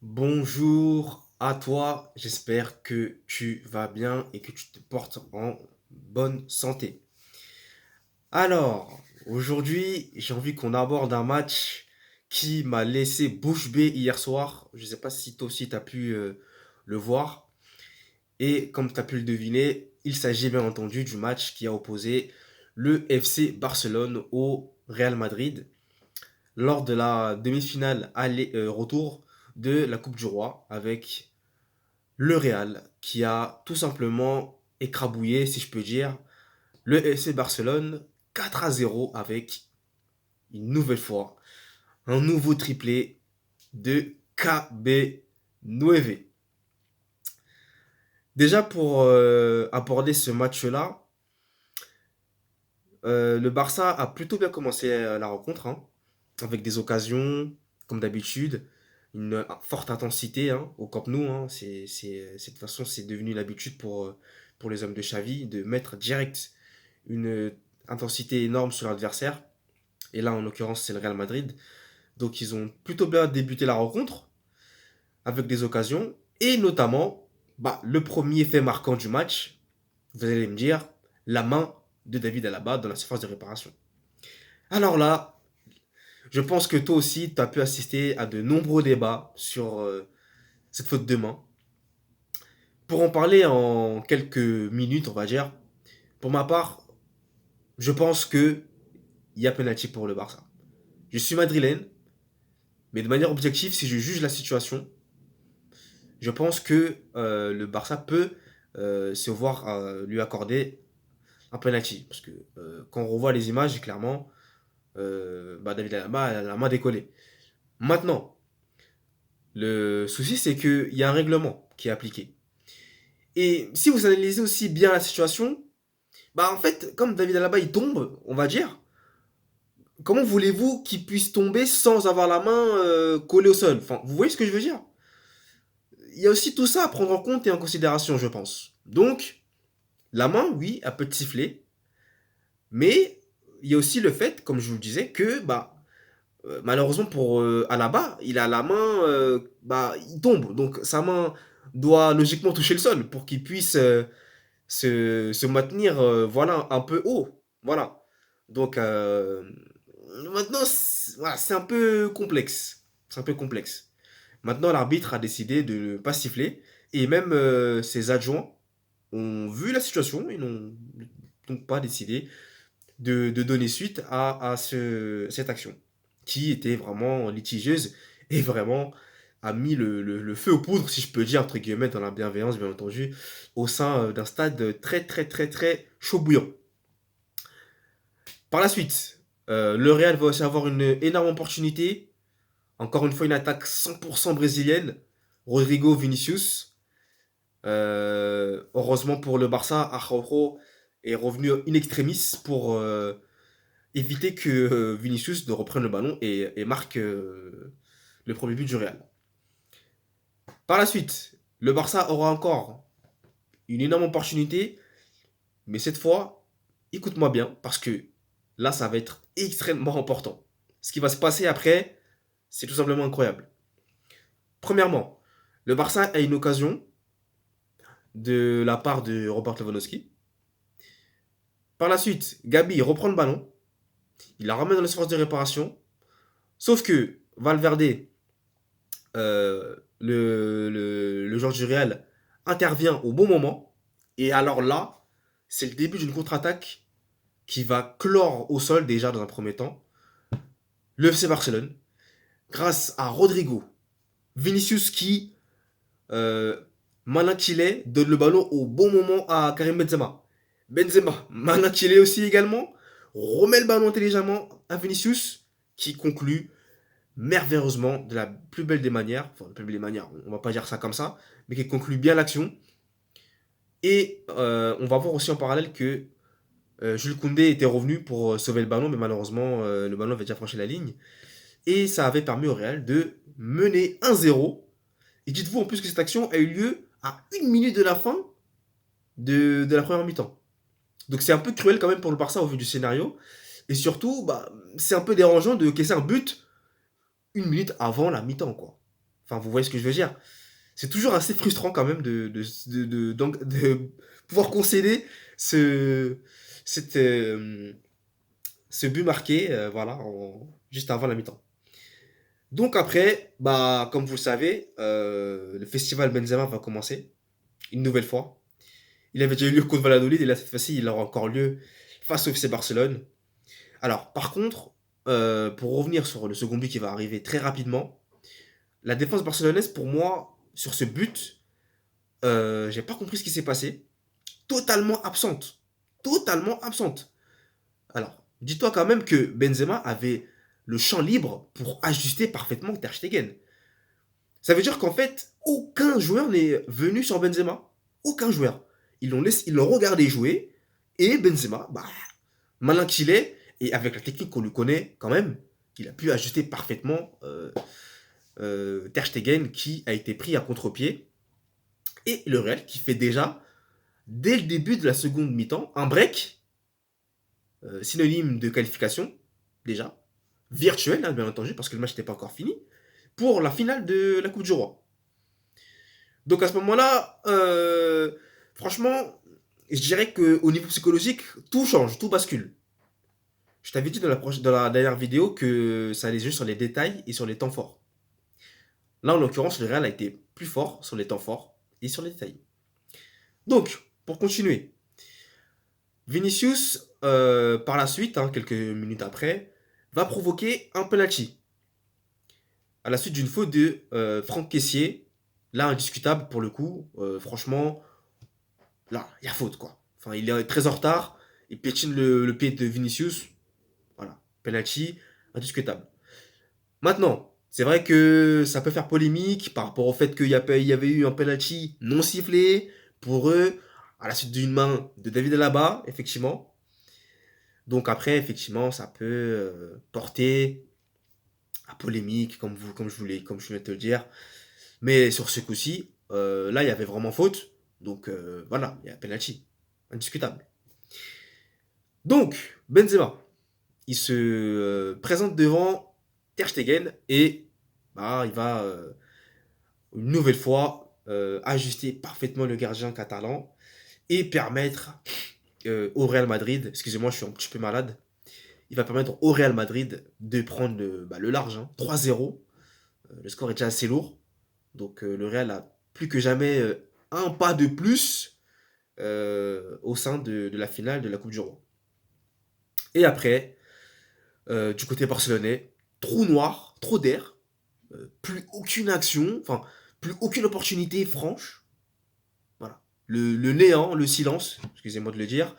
Bonjour à toi, j'espère que tu vas bien et que tu te portes en bonne santé. Alors, aujourd'hui, j'ai envie qu'on aborde un match qui m'a laissé bouche bée hier soir. Je ne sais pas si toi aussi tu as pu le voir. Et comme tu as pu le deviner, il s'agit bien entendu du match qui a opposé le FC Barcelone au Real Madrid lors de la demi-finale aller-retour de la Coupe du Roi avec le Real qui a tout simplement écrabouillé, si je peux dire, le FC Barcelone 4-0 avec une nouvelle fois un nouveau triplé de KB9. Déjà pour aborder ce match-là, le Barça a plutôt bien commencé la rencontre, hein, avec des occasions, comme d'habitude, une forte intensité hein, au Camp Nou. Hein, de toute façon, c'est devenu l'habitude pour les hommes de Xavi de mettre direct une intensité énorme sur l'adversaire. Et là, en l'occurrence, c'est le Real Madrid. Donc, ils ont plutôt bien débuté la rencontre avec des occasions. Et notamment, le premier fait marquant du match, vous allez me dire, la main de David Alaba dans la surface de réparation. Alors là, je pense que toi aussi, tu as pu assister à de nombreux débats sur cette faute de main. Pour en parler en quelques minutes, on va dire, pour ma part, je pense que il y a penalty pour le Barça. Je suis madrilène, mais de manière objective, si je juge la situation, je pense que le Barça peut se voir lui accorder un penalty. Parce que quand on revoit les images, clairement, David Alaba a la main décollée. Maintenant, le souci, c'est qu'il y a un règlement qui est appliqué. Et si vous analysez aussi bien la situation, en fait, comme David Alaba il tombe, on va dire, comment voulez-vous qu'il puisse tomber sans avoir la main collée au sol? Enfin, vous voyez ce que je veux dire? Il y a aussi tout ça à prendre en compte et en considération, je pense. Donc, la main, oui, elle peut te siffler, mais il y a aussi le fait, comme je vous le disais, que malheureusement pour Alaba, il a la main, il tombe, donc sa main doit logiquement toucher le sol pour qu'il puisse se maintenir, voilà, un peu haut, voilà. Donc maintenant, voilà, c'est un peu complexe, c'est un peu complexe. Maintenant, l'arbitre a décidé de ne pas siffler et même ses adjoints ont vu la situation et n'ont donc pas décidé de donner suite cette action qui était vraiment litigieuse et vraiment a mis le feu aux poudres, si je peux dire, entre guillemets, dans la bienveillance, bien entendu, au sein d'un stade très, très, très, très chaud bouillant. Par la suite, le Real va aussi avoir une énorme opportunité. Encore une fois, une attaque 100% brésilienne. Rodrigo Vinicius. Heureusement pour le Barça, Araujo est revenu in extremis pour éviter que Vinicius ne reprenne le ballon et marque le premier but du Real. Par la suite, le Barça aura encore une énorme opportunité, mais cette fois, écoute-moi bien, parce que là, ça va être extrêmement important. Ce qui va se passer après, c'est tout simplement incroyable. Premièrement, le Barça a une occasion de la part de Robert Lewandowski. Par la suite, Gabi reprend le ballon, il la ramène dans l'espace de réparation, sauf que Valverde, le joueur du Real, intervient au bon moment, et alors là, c'est le début d'une contre-attaque qui va clore au sol déjà dans un premier temps le FC Barcelone grâce à Rodrigo. Vinicius qui, euh, malin qu'il est, donne le ballon au bon moment à Karim Benzema. Benzema, malin qu'il est aussi également, remet le ballon intelligemment à Vinicius qui conclut merveilleusement de la plus belle des manières, enfin, la plus belle des manières, on va pas dire ça comme ça, mais qui conclut bien l'action. Et on va voir aussi en parallèle que Jules Koundé était revenu pour sauver le ballon, mais malheureusement, le ballon avait déjà franchi la ligne. Et ça avait permis au Real de mener 1-0. Et dites-vous en plus que cette action a eu lieu à une minute de la fin de la première mi-temps. Donc c'est un peu cruel quand même pour le Barça au vu du scénario. Et surtout, c'est un peu dérangeant de caisser un but une minute avant la mi-temps, quoi. Enfin, vous voyez ce que je veux dire? C'est toujours assez frustrant quand même de pouvoir concéder ce, cette, ce but marqué, voilà, juste avant la mi-temps. Donc après, bah, comme vous le savez, le festival Benzema va commencer une nouvelle fois. Il avait déjà eu lieu contre Valladolid et là, cette fois-ci, il aura encore lieu face au FC Barcelone. Alors, par contre, pour revenir sur le second but qui va arriver très rapidement, la défense barcelonaise, pour moi, sur ce but, j'ai pas compris ce qui s'est passé. Totalement absente. Totalement absente. Alors, dis-toi quand même que Benzema avait le champ libre pour ajuster parfaitement Ter Stegen. Ça veut dire qu'en fait, aucun joueur n'est venu sur Benzema. Aucun joueur. Ils l'ont regardé jouer et Benzema, bah, malin qu'il est, et avec la technique qu'on lui connaît quand même, il a pu ajuster parfaitement Ter Stegen qui a été pris à contre-pied. Et le Real qui fait déjà, dès le début de la seconde mi-temps, un break, synonyme de qualification, déjà, virtuel, hein, bien entendu, parce que le match n'était pas encore fini, pour la finale de la Coupe du Roi. Donc à ce moment-là, franchement, je dirais qu'au niveau psychologique, tout change, tout bascule. Je t'avais dit dans la dernière vidéo que ça allait jouer sur les détails et sur les temps forts. Là, en l'occurrence, le Real a été plus fort sur les temps forts et sur les détails. Donc, pour continuer, Vinicius, par la suite, hein, quelques minutes après, va provoquer un penalty à la suite d'une faute de Franck Caissier. Là, indiscutable pour le coup. Franchement, là, il y a faute quoi. Enfin, il est très en retard. Il piétine le pied de Vinicius. Voilà, penalty, indiscutable. Maintenant, c'est vrai que ça peut faire polémique par rapport au fait il y avait eu un penalty non sifflé pour eux à la suite d'une main de David Alaba, effectivement. Donc après, effectivement, ça peut porter à polémique, comme je voulais te le dire. Mais sur ce coup-ci, là, il y avait vraiment faute. Donc voilà, il y a penalty. Indiscutable. Donc, Benzema, il se présente devant Ter Stegen et bah, il va une nouvelle fois ajuster parfaitement le gardien catalan et permettre au Real Madrid, excusez-moi, je suis un petit peu malade, il va permettre au Real Madrid de prendre le large, hein, 3-0. Le score est déjà assez lourd. Donc le Real a plus que jamais un pas de plus au sein de la finale de la Coupe du Roi. Et après, du côté barcelonais, trou noir, trop d'air, plus aucune action, enfin, plus aucune opportunité franche. Voilà. Le néant, le silence, excusez-moi de le dire,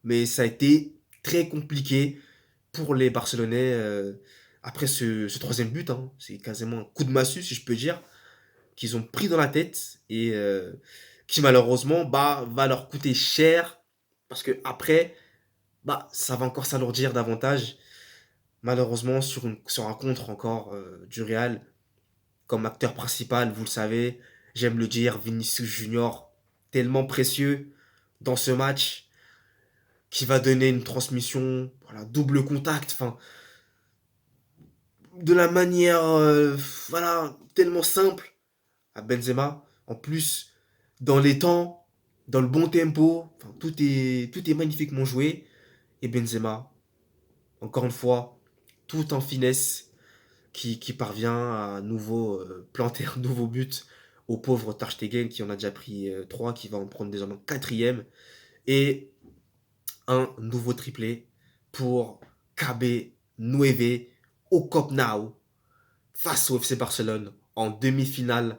mais ça a été très compliqué pour les Barcelonais après ce troisième but. Hein. C'est quasiment un coup de massue, si je peux dire, qu'ils ont pris dans la tête et qui malheureusement bah, va leur coûter cher parce que après bah, ça va encore s'alourdir davantage. Malheureusement, sur un contre encore du Real, comme acteur principal, vous le savez, j'aime le dire, Vinicius Junior, tellement précieux dans ce match, qui va donner une transmission, voilà, double contact, enfin, de la manière, voilà, tellement simple à Benzema. En plus, dans les temps, dans le bon tempo, enfin, tout est magnifiquement joué. Et Benzema, encore une fois, tout en finesse, qui parvient à nouveau planter un nouveau but au pauvre Ter Stegen qui en a déjà pris 3, qui va en prendre désormais un quatrième. Et un nouveau triplé pour KB Nueve au Camp Nou face au FC Barcelone en demi-finale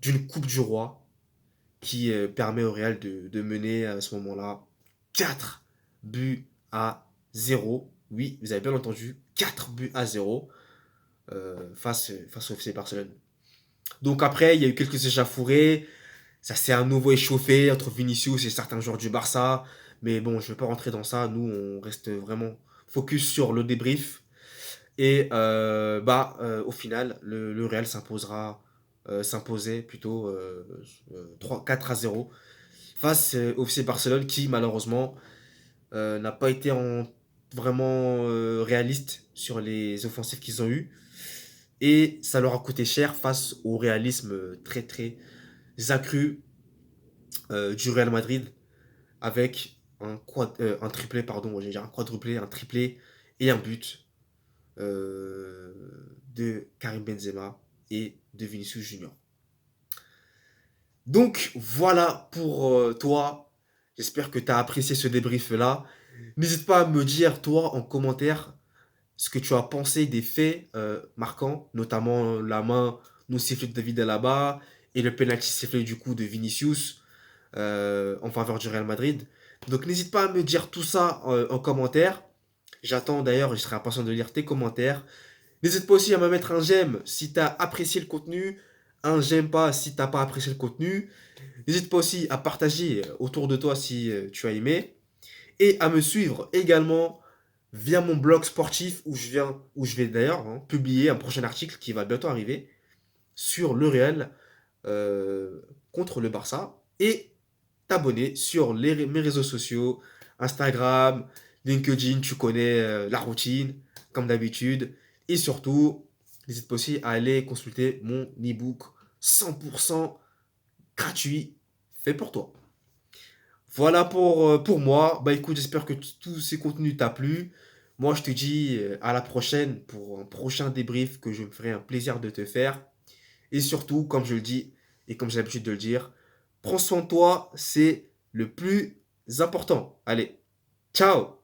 d'une Coupe du Roi qui permet au Real de mener à ce moment-là 4 buts à 0. Oui, vous avez bien entendu, 4 buts à 0 face au FC Barcelone. Donc après, il y a eu quelques échauffourées. Ça s'est à nouveau échauffé entre Vinicius et certains joueurs du Barça. Mais bon, je ne vais pas rentrer dans ça. Nous, on reste vraiment focus sur le débrief. Et au final, le Real s'imposait plutôt 4-0 face au FC Barcelone qui, malheureusement, n'a pas été vraiment réaliste sur les offensives qu'ils ont eues. Et ça leur a coûté cher face au réalisme très très accru du Real Madrid avec un triplé, pardon, j'ai dire un quadruplé, un triplé et un but de Karim Benzema et de Vinicius Junior. Donc voilà pour toi. J'espère que tu as apprécié ce débrief-là. N'hésite pas à me dire, toi, en commentaire, ce que tu as pensé des faits marquants, notamment la main non sifflée de David Alaba et le penalty sifflé du coup de Vinicius en faveur du Real Madrid. Donc n'hésite pas à me dire tout ça en commentaire. J'attends d'ailleurs, je serai impatient de lire tes commentaires. N'hésite pas aussi à me mettre un j'aime si tu as apprécié le contenu, un j'aime pas si tu n'as pas apprécié le contenu. N'hésite pas aussi à partager autour de toi si tu as aimé et à me suivre également via mon blog sportif où je vais d'ailleurs publier un prochain article qui va bientôt arriver sur le Real euh, contre le Barça et t'abonner sur mes réseaux sociaux, Instagram, LinkedIn, tu connais la routine comme d'habitude et surtout n'hésite pas aussi à aller consulter mon ebook 100% gratuit fait pour toi. Voilà pour moi. Bah écoute, j'espère que tous ces contenus t'a plu. Moi, je te dis à la prochaine pour un prochain débrief que je me ferai un plaisir de te faire. Et surtout, comme je le dis et comme j'ai l'habitude de le dire, prends soin de toi, c'est le plus important. Allez, ciao!